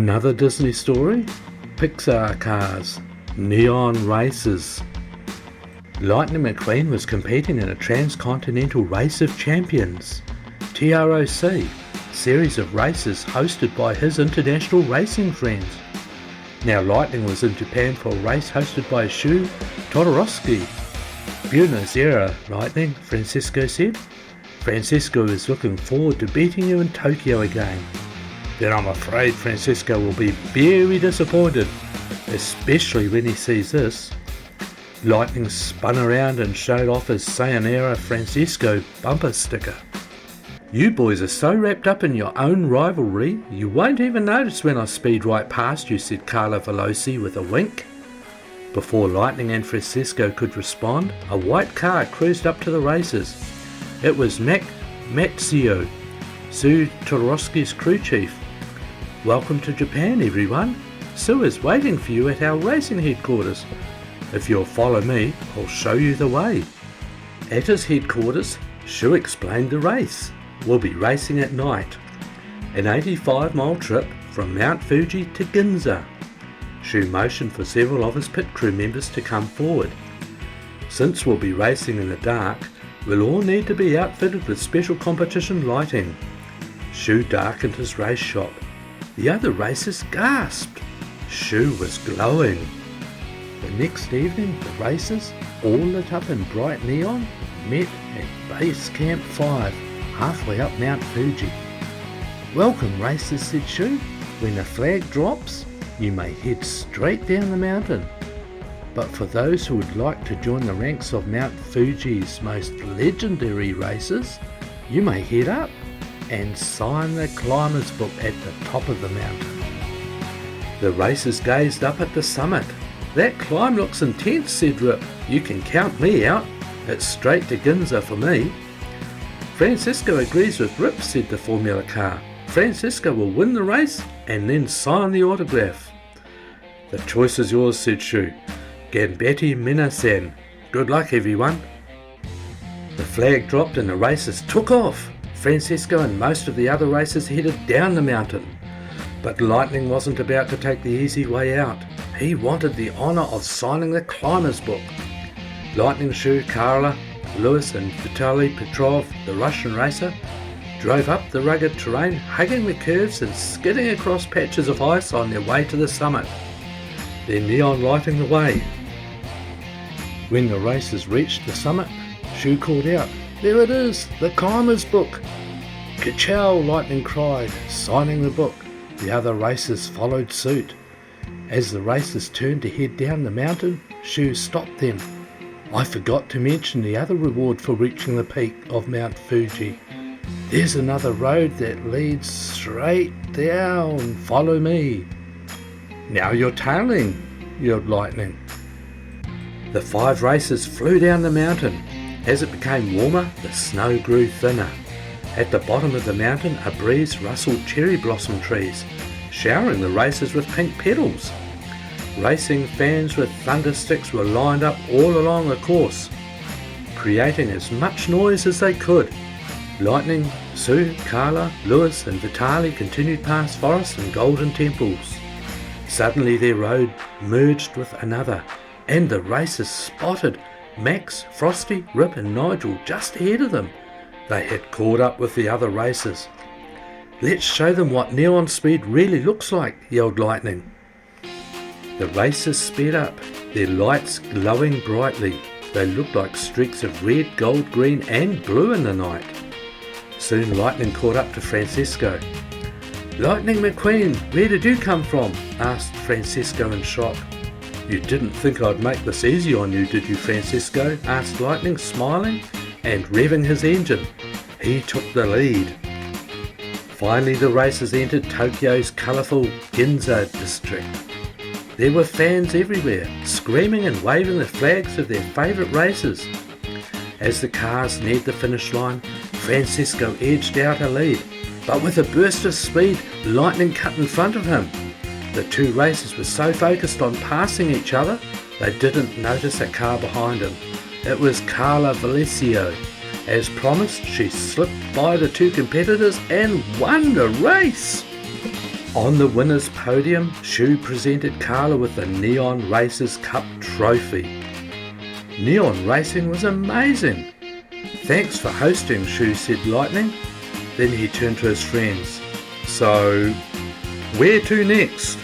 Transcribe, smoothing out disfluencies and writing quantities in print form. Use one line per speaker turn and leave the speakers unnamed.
Another Disney story? Pixar cars, neon races. Lightning McQueen was competing in a Transcontinental Race of Champions, TROC, series of races hosted by his international racing friends. Now Lightning was in Japan for a race hosted by Shu Todoroski. Buenos Aires, Lightning, Francisco said. Francisco is looking forward to beating you in Tokyo again. Then I'm afraid Francisco will be very disappointed, especially when he sees this. Lightning spun around and showed off his Sayonara Francisco bumper sticker. You boys are so wrapped up in your own rivalry, you won't even notice when I speed right past you, said Carla Veloci with a wink. Before Lightning and Francisco could respond, a white car cruised up to the races. It was Mac Mazzio, Sue Todoroski's crew chief. Welcome to Japan, everyone. Sue is waiting for you at our racing headquarters. If you'll follow me, I'll show you the way. At his headquarters, Shu explained the race. We'll be racing at night. An 85-mile trip from Mount Fuji to Ginza. Shu motioned for several of his pit crew members to come forward. Since we'll be racing in the dark, we'll all need to be outfitted with special competition lighting. Shu darkened his race shop. The other racers gasped. Shu was glowing. The next evening, the racers, all lit up in bright neon, met at Base Camp 5, halfway up Mount Fuji. Welcome, racers, said Shu. When the flag drops, you may head straight down the mountain. But for those who would like to join the ranks of Mount Fuji's most legendary racers, you may head up and sign the climber's book at the top of the mountain. The racers gazed up at the summit. That climb looks intense, said Rip. You can count me out. It's straight to Ginza for me. Francisco agrees with Rip, said the Formula car. Francisco will win the race and then sign the autograph. The choice is yours, said Shu. Ganbati Minasan. Good luck, everyone. The flag dropped and the racers took off. Francisco and most of the other racers headed down the mountain. But Lightning wasn't about to take the easy way out. He wanted the honour of signing the climber's book. Lightning, Shu, Carla, Lewis and Vitaly Petrov, the Russian racer, drove up the rugged terrain, hugging the curves and skidding across patches of ice on their way to the summit, their neon lighting the way. When the racers reached the summit, Shu called out, "There it is, the climber's book!" "Ka-chow!" Lightning cried, signing the book. The other racers followed suit. As the racers turned to head down the mountain, Shu stopped them. "I forgot to mention the other reward for reaching the peak of Mount Fuji. There's another road that leads straight down. Follow me." "Now you're tailing," yelled Lightning. The 5 racers flew down the mountain. As it became warmer, the snow grew thinner. At the bottom of the mountain, a breeze rustled cherry blossom trees, showering the racers with pink petals. Racing fans with thunder sticks were lined up all along the course, creating as much noise as they could. Lightning, Sue, Carla, Lewis and Vitaly continued past forests and golden temples. Suddenly their road merged with another, and the racers spotted Max, Frosty, Rip and Nigel just ahead of them. They had caught up with the other racers. "Let's show them what neon speed really looks like," yelled Lightning. The racers sped up, their lights glowing brightly. They looked like streaks of red, gold, green and blue in the night. Soon Lightning caught up to Francisco. "Lightning McQueen, where did you come from?" asked Francisco in shock. "You didn't think I'd make this easy on you, did you, Francisco?" asked Lightning, smiling and revving his engine. He took the lead. Finally the racers entered Tokyo's colourful Ginza district. There were fans everywhere, screaming and waving the flags of their favourite racers. As the cars neared the finish line, Francisco edged out a lead, but with a burst of speed, Lightning cut in front of him. The 2 racers were so focused on passing each other, they didn't notice a car behind him. It was Carla Veloci. As promised, she slipped by the 2 competitors and won the race. On the winner's podium, Shu presented Carla with the Neon Racers Cup trophy. Neon racing was amazing. Thanks for hosting, Shu said Lightning. Then he turned to his friends. So, where to next?